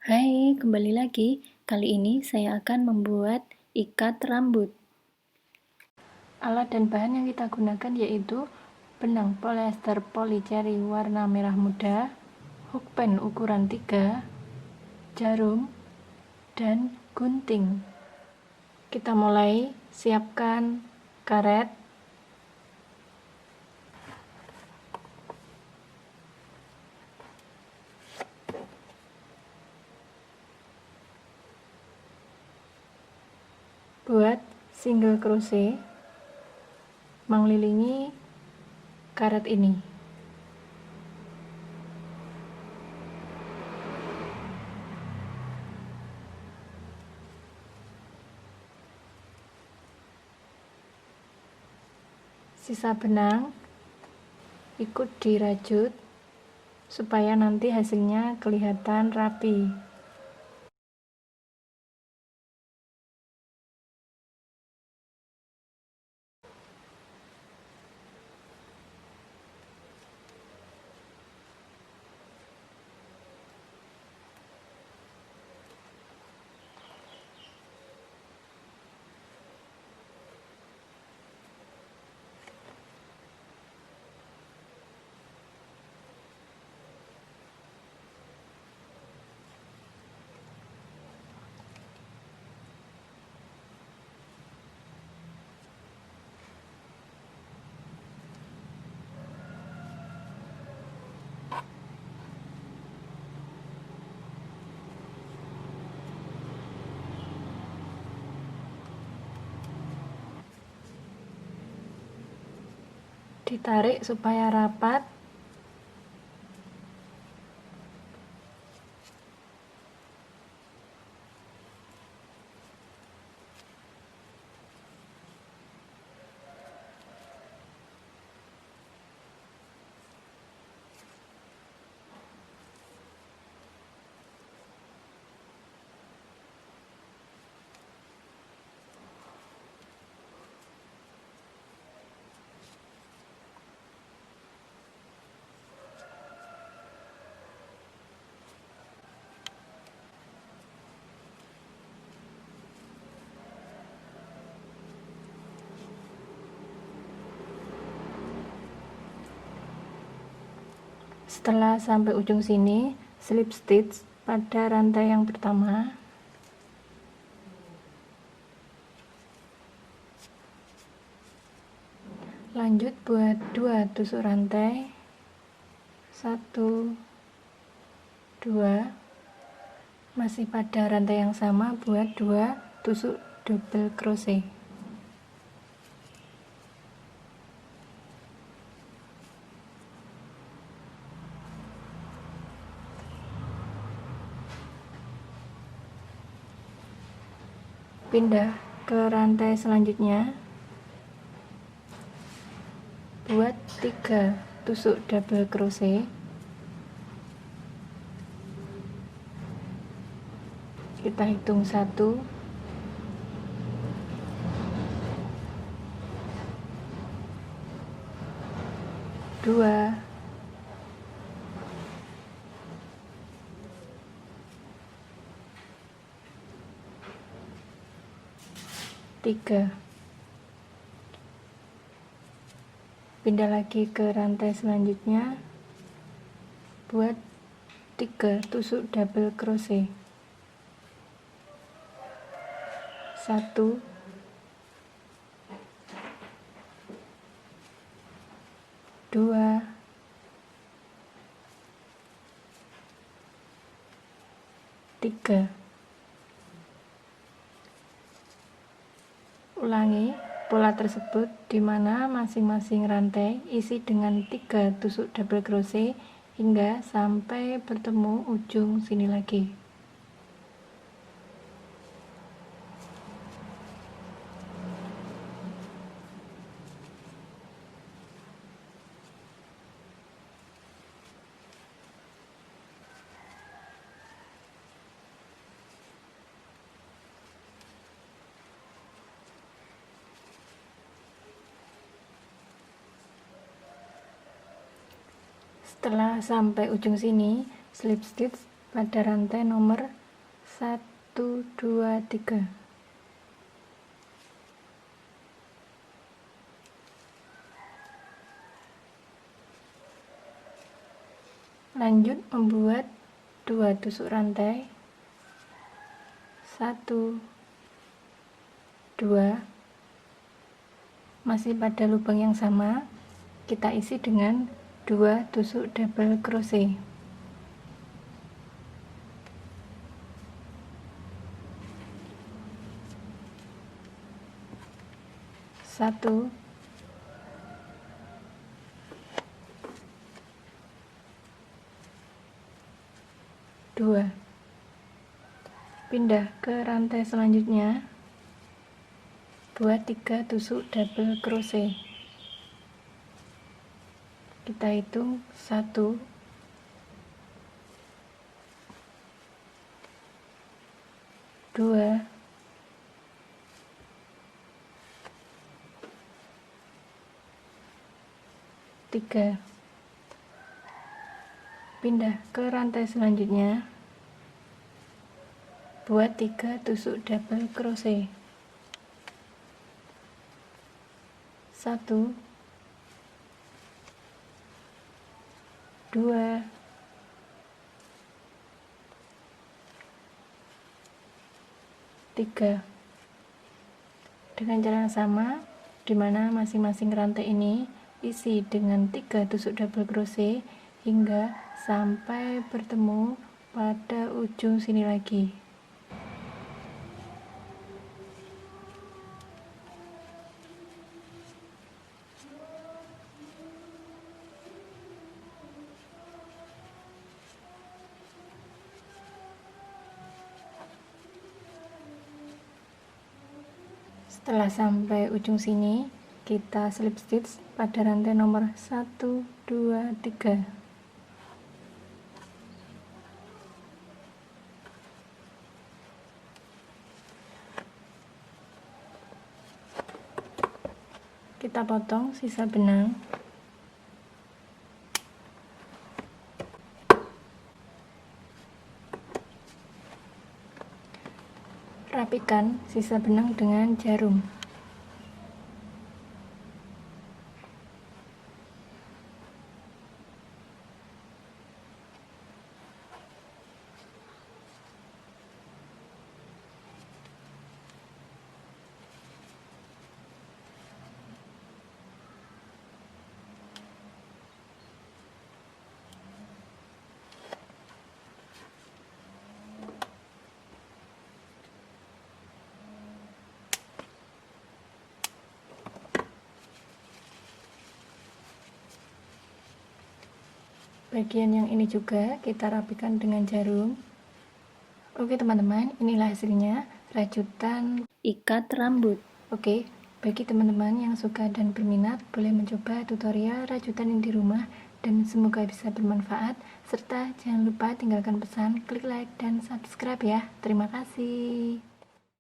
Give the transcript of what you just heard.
Hai, kembali lagi. Kali ini saya akan membuat ikat rambut. Alat dan bahan yang kita gunakan yaitu benang polyester polyceri warna merah muda, hook pen ukuran 3, jarum, dan gunting. Kita mulai siapkan karet, buat single crochet mengelilingi karet ini. Sisa benang ikut dirajut supaya nanti hasilnya kelihatan rapi. Ditarik supaya rapat. Setelah sampai ujung sini, slip stitch pada rantai yang pertama. Lanjut buat 2 tusuk rantai. 1 2. Masih pada rantai yang sama, buat 2 tusuk double crochet. Pindah ke rantai selanjutnya, buat 3 tusuk double crochet. Kita hitung 1 2 3. Pindah lagi ke rantai selanjutnya, buat 3 tusuk double crochet. 1 2 3. Ulangi pola tersebut di mana masing-masing rantai isi dengan 3 tusuk double crochet hingga sampai bertemu ujung sini lagi. Setelah sampai ujung sini, slip stitch pada rantai nomor 1, 2, 3. Lanjut membuat 2 tusuk rantai, 1, 2, masih pada lubang yang sama, kita isi dengan 2 tusuk double crochet. 1, 2, pindah ke rantai selanjutnya, buat 3 tusuk double crochet. Kita hitung 1, 2, 3, pindah ke rantai selanjutnya, buat 3 tusuk double crochet. 1, 2, 3. Dengan cara yang sama, di mana masing-masing rantai ini isi dengan 3 tusuk double crochet hingga sampai bertemu pada ujung sini lagi. Setelah sampai ujung sini, kita slip stitch pada rantai nomor 1, 2, 3. Kita potong sisa benang. Rapikan sisa benang dengan jarum. Bagian yang ini juga kita rapikan dengan jarum. Oke teman-teman, inilah hasilnya rajutan ikat rambut. Oke, bagi teman-teman yang suka dan berminat, boleh mencoba tutorial rajutan ini di rumah, dan semoga bisa bermanfaat. Serta jangan lupa tinggalkan pesan, klik like dan subscribe ya. Terima kasih.